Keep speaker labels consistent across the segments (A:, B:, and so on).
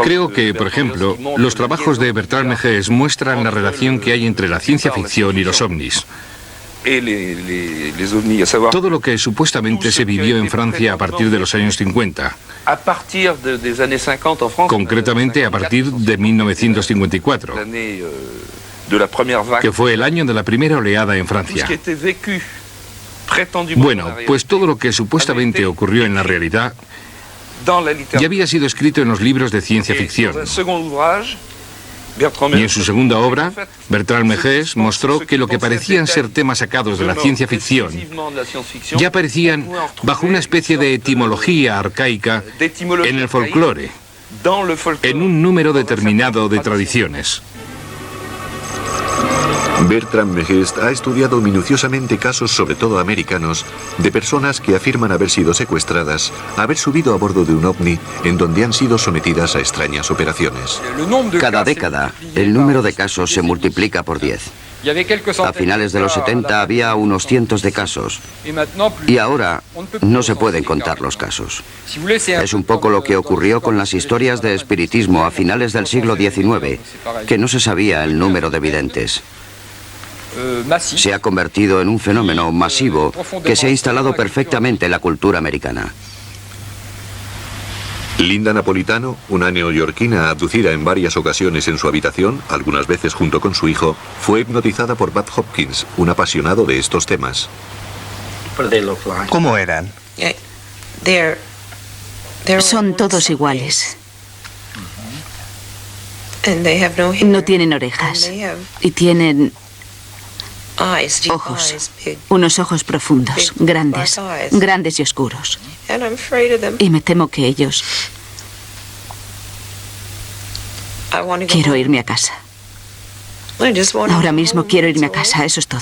A: Creo que, por ejemplo, los trabajos de Bertrand Meges muestran la relación que hay entre la ciencia ficción y los ovnis. Todo lo que supuestamente se vivió en Francia a partir de los años 50. Concretamente a partir de 1954, que fue el año de la primera oleada en Francia. Bueno, pues todo lo que supuestamente ocurrió en la realidad ya había sido escrito en los libros de ciencia ficción. Y en su segunda obra, Bertrand Meges mostró que lo que parecían ser temas sacados de la ciencia ficción ya aparecían bajo una especie de etimología arcaica en el folclore, en un número determinado de tradiciones.
B: Bertrand Meges ha estudiado minuciosamente casos, sobre todo americanos, de personas que afirman haber sido secuestradas, haber subido a bordo de un ovni, en donde han sido sometidas a extrañas operaciones.
C: Cada década, el número de casos se multiplica por 10. A finales de los 70 había unos cientos de casos, y ahora no se pueden contar los casos. Es un poco lo que ocurrió con las historias de espiritismo a finales del siglo XIX, que no se sabía el número de videntes. Se ha convertido en un fenómeno masivo que se ha instalado perfectamente en la cultura americana.
B: Linda Napolitano, una neoyorquina abducida en varias ocasiones en su habitación, algunas veces junto con su hijo, fue hipnotizada por Bud Hopkins, un apasionado de estos temas.
D: ¿Cómo eran?
E: Son todos iguales. No tienen orejas y tienen ojos, unos ojos profundos, grandes y oscuros. Y me temo que ellos... Quiero irme a casa. Ahora mismo quiero irme a casa, eso es todo.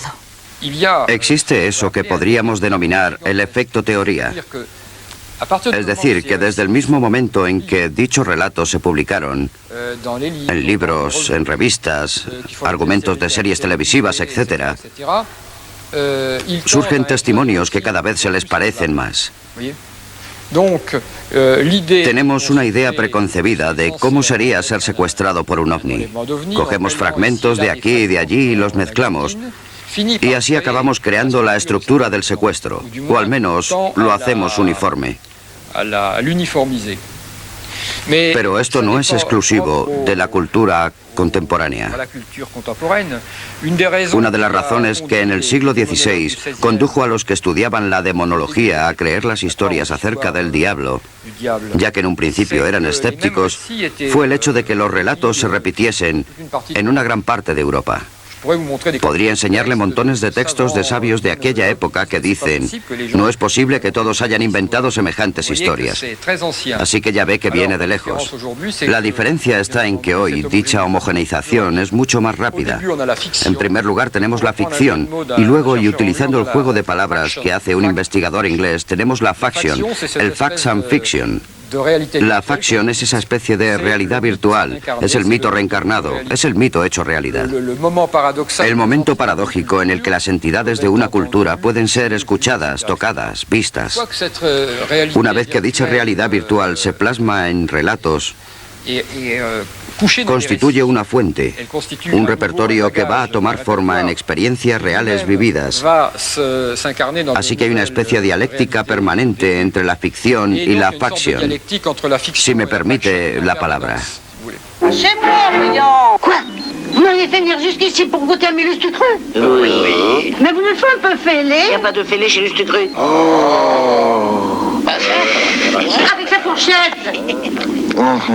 C: Existe eso que podríamos denominar el efecto teoría. Es decir, que desde el mismo momento en que dichos relatos se publicaron, en libros, en revistas, argumentos de series televisivas, etc., surgen testimonios que cada vez se les parecen más. Tenemos una idea preconcebida de cómo sería ser secuestrado por un ovni. Cogemos fragmentos de aquí y de allí y los mezclamos. Y así acabamos creando la estructura del secuestro, o al menos lo hacemos uniforme. Pero esto no es exclusivo de la cultura contemporánea. Una de las razones que en el siglo XVI condujo a los que estudiaban la demonología a creer las historias acerca del diablo, ya que en un principio eran escépticos, fue el hecho de que los relatos se repitiesen en una gran parte de Europa. Podría enseñarle montones de textos de sabios de aquella época que dicen: no es posible que todos hayan inventado semejantes historias. Así que ya ve que viene de lejos. La diferencia está en que hoy dicha homogeneización es mucho más rápida. En primer lugar tenemos la ficción y luego, y utilizando el juego de palabras que hace un investigador inglés, tenemos la faction, el facts and fiction. La faction es esa especie de realidad virtual, es el mito reencarnado, es el mito hecho realidad. El momento paradójico en el que las entidades de una cultura pueden ser escuchadas, tocadas, vistas. Una vez que dicha realidad virtual se plasma en relatos, constituye una fuente, un repertorio que va a tomar forma en experiencias reales vividas. Así que hay una especie de dialéctica permanente entre la ficción y la faction, si me permite la palabra.
F: C'est bon, voyons. Quoi? Vous m'auriez fait venir jusqu'ici pour goûter à mes lustres crus? Oui. Mais vous me faites un peu fêlé. Il n'y a pas de fêlé chez lustres crus. Oh. Avec sa fourchette.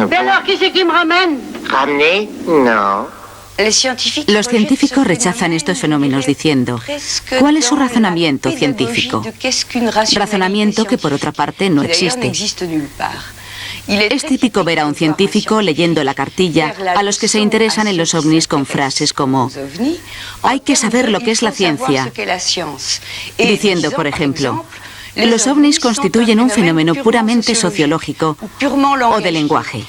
F: Mais alors, qui c'est qui me ramène? Ramener? Non.
E: Los científicos rechazan estos fenómenos diciendo: ¿cuál es su razonamiento científico? Razonamiento que, por otra parte, no existe. Es típico ver a un científico leyendo la cartilla a los que se interesan en los ovnis con frases como: hay que saber lo que es la ciencia. Diciendo, por ejemplo, Los ovnis constituyen un fenómeno puramente sociológico o de lenguaje,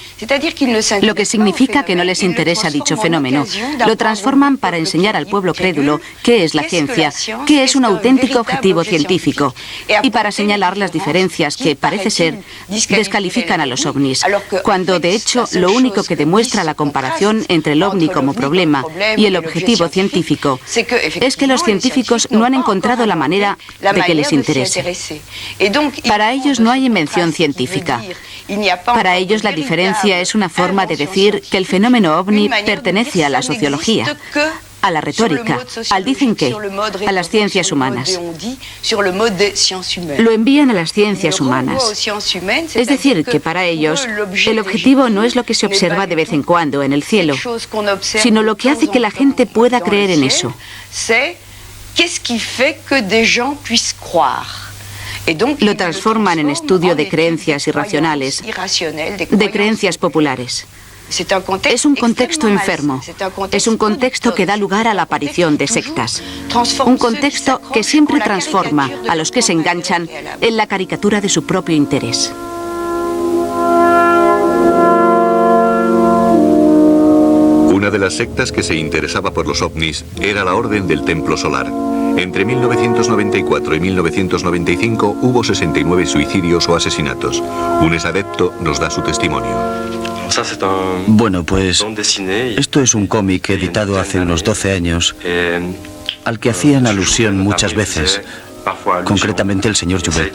E: lo que significa que no les interesa dicho fenómeno. Lo transforman para enseñar al pueblo crédulo qué es la ciencia, qué es un auténtico objetivo científico, y para señalar las diferencias que, parece ser, descalifican a los ovnis, cuando de hecho lo único que demuestra la comparación entre el ovni como problema y el objetivo científico es que los científicos no han encontrado la manera de que les interese. Para ellos no hay invención científica. Para ellos la diferencia es una forma de decir que el fenómeno ovni pertenece a la sociología, a la retórica, al dicen qué, a las ciencias humanas. Lo envían a las ciencias humanas. Es decir, que para ellos el objetivo no es lo que se observa de vez en cuando en el cielo, sino lo que hace que la gente pueda creer en eso. Lo transforman en estudio de creencias irracionales, de creencias populares. Es un contexto enfermo, es un contexto que da lugar a la aparición de sectas, un contexto que siempre transforma a los que se enganchan en la caricatura de su propio interés.
B: Una de las sectas que se interesaba por los ovnis era la Orden del Templo Solar. Entre 1994 y 1995 hubo 69 suicidios o asesinatos. Un exadepto nos da su testimonio.
G: Bueno, pues esto es un cómic editado hace unos 12 años al que hacían alusión muchas veces, concretamente el señor Jouvet.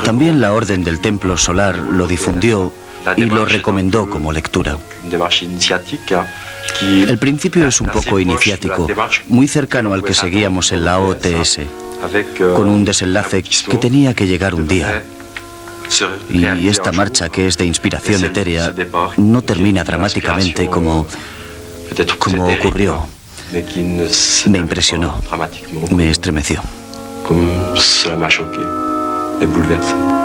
G: También la Orden del Templo Solar lo difundió y lo recomendó como lectura. El principio es un poco iniciático, muy cercano al que seguíamos en la OTS, con un desenlace que tenía que llegar un día. Y esta marcha, que es de inspiración etérea, no termina dramáticamente como ocurrió. Me impresionó, me estremeció.
H: Como cela m'a choqué et bouleversé.